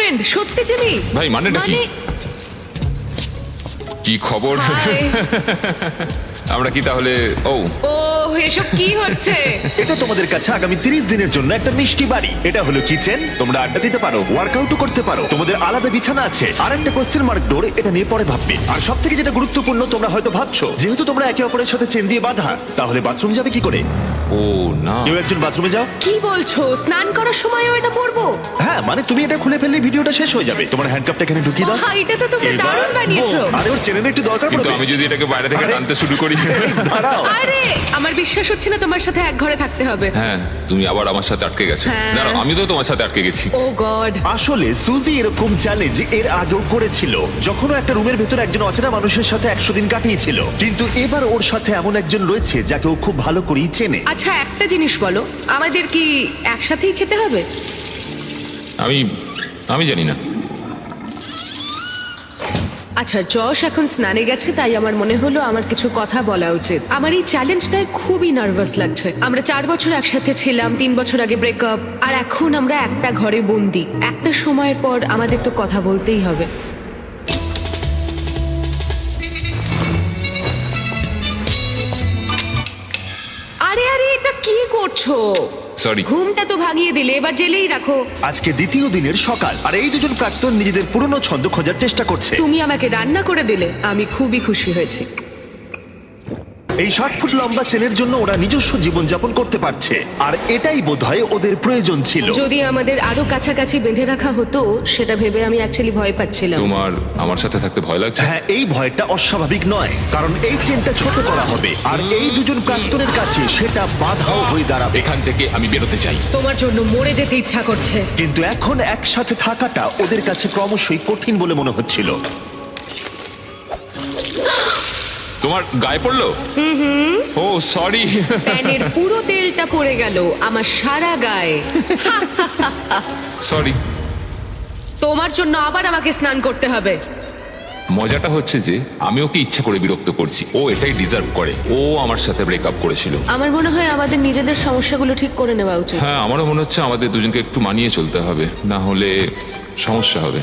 Boyfriend সত্যি Jimmy? ভাই মানেটা কি? কি খবর? হাই। আমরা কি তাহলে? ও ও এসব কি হচ্ছে? এটা তোমাদের কাছে আগামী 30 দিনের জন্য একটা মিষ্টি বাড়ি। এটা হলো কিচেন, তোমরা আড্ডা দিতে পারো, ওয়ার্কআউটও করতে পারো, তোমাদের আলাদা বিছানা আছে। আর একটা কোশ্চেন মার্ক ডোর, এটা নিয়ে পরে ভাববে। আর সব থেকে যেটা গুরুত্বপূর্ণ, তোমরা হয়তো ভাবছো যেহেতু তোমরা একে অপরের সাথে চেন দিয়ে বাঁধা, তাহলে বাথরুম যাবে কি করে? ও না, কেউ একজন বাথরুমে যাও। কি বলছো? স্নান করার সময়ও এটা পরবো? হ্যাঁ, মানে তুমি এটা খুলে ফেললে ভিডিওটা শেষ হয়ে যাবে। তোমার হ্যান্ডকাপটা এখানে ঢুকিয়ে দাও। বাহ, এটা তো তুমি এবার দারুণ বানিয়েছো। boom। আরে ওর চেনের একটু দরকার কিন্তু পড়বে। আমি যদি এটাকে বাইরে থেকে আরে- টানতে শুরু করি? এই, দাঁড়াও। আরে আমার বিশ্বাস হচ্ছে না তোমার সাথে এক ঘরে থাকতে হবে। হ্যাঁ, তুমি আবার আমার সাথে আটকে গেছো। হ্যাঁ। দাঁড়াও, আমি তো তোমার সাথে আটকে গেছি। ও গড। আসলে সুজি এরকম চ্যালেঞ্জ এর আগেও করেছিল, যখন ও একটা রুমের ভেতর একজন অচেনা মানুষের সাথে 100 দিন কাটিয়েছিল। কিন্তু এবার ওর সাথে এমন একজন রয়েছে যাকে ও খুব ভালো করেই চেনে। আচ্ছা একটা জিনিস বলো, আমাদের কি একসাথেই খেতে হবে? আমি জানি না। আচ্ছা যশ এখন স্নানে গেছে, তাই আমার মনে হলো আমার কিছু কথা বলা উচিত। আমার এই চ্যালেঞ্জটায় খুবই নার্ভাস লাগছে। আমরা 4 বছর একসাথে ছিলাম, 3 বছর আগে ব্রেকআপ, আর এখন আমরা একটা ঘরে বন্দি। একটা সময়ের পর আমাদের তো কথা বলতেই হবে। আরে আরে এটা কি করছো? সরি। ঘুমটা তো ভাঙিয়ে দিলে, এবার জেলেই রাখো। আজকে দ্বিতীয় দিনের সকাল, আর এই দুজন প্রাক্তন নিজেদের পুরনো ছন্দ খোঁজার চেষ্টা করছে। তুমি আমাকে রান্না করে দিলে, আমি খুবই খুশি হয়েছি। এই 60 ফুট লম্বা চেনের জন্য ওরা নিজস্ব জীবনযাপন করতে পারছে, আর এটাই বোধহয় ওদের প্রয়োজন ছিল। যদি আমাদের আরো কাছাকাছি বেঁধে রাখা হতো, সেটা ভেবে আমি অ্যাকচুয়ালি ভয় পাচ্ছিলাম। তোমার আমার সাথে থাকতে ভয় লাগছে? হ্যাঁ, এই ভয়টা অস্বাভাবিক নয়, কারণ এই চেনটা ছোট করা হবে, আর এই দুজন প্রাক্তনের কাছে সেটা বাধাও হয়ে দাঁড়াবে। এখান থেকে আমি বেরোতে চাই। তোমার জন্য মরে যেতে ইচ্ছা করছে। কিন্তু এখন একসাথে থাকাটা ওদের কাছে ক্রমশই কঠিন বলে মনে হচ্ছিল। তোমার গায়ে পড়লো? ও সরি। প্যানের পুরো তেলটা পড়ে গেল আমার সারা গায়ে। সরি। তোমার জন্য আবার আমাকে স্নান করতে হবে। মজাটা হচ্ছে যে আমি ওকে ইচ্ছা করে বিরক্ত করছি। ও এটাই ডিজার্ভ করে। ও আমার সাথে ব্রেকআপ করেছিল। আমার মনে হয় আমাদের নিজেদের সমস্যাগুলো ঠিক করে নেওয়া উচিত। হ্যাঁ, আমারও মনে হচ্ছে আমাদের দুজনকে একটু মানিয়ে চলতে হবে, না হলে সমস্যা হবে।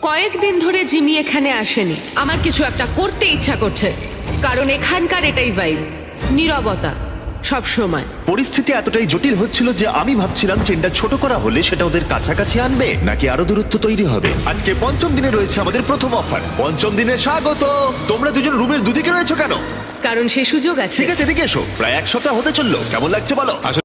কয়েকদিন ধরে জিমি এখানে আসেনি। আমার কিছু একটা করতে ইচ্ছা করছে, কারণ এখানকার এটাই ভাইব, নীরবতা সব সময়। পরিস্থিতি এতটাই জটিল হচ্ছিল যে আমি ভাবছিলাম চেনটা ছোট করা হলে সেটা ওদের কাছাকাছি আনবে, নাকি আরো দূরত্ব তৈরি হবে। আজকে পঞ্চম দিনে রয়েছে আমাদের প্রথম অফার। পঞ্চম দিনে স্বাগত। তোমরা দুজন রুমের দুদিকে রয়েছো কেন? কারণ সে সুযোগ আছে। ঠিক আছে, এদিকে এসো। প্রায় 1 সপ্তাহ হতে চললো, কেমন লাগছে বলো? আসলে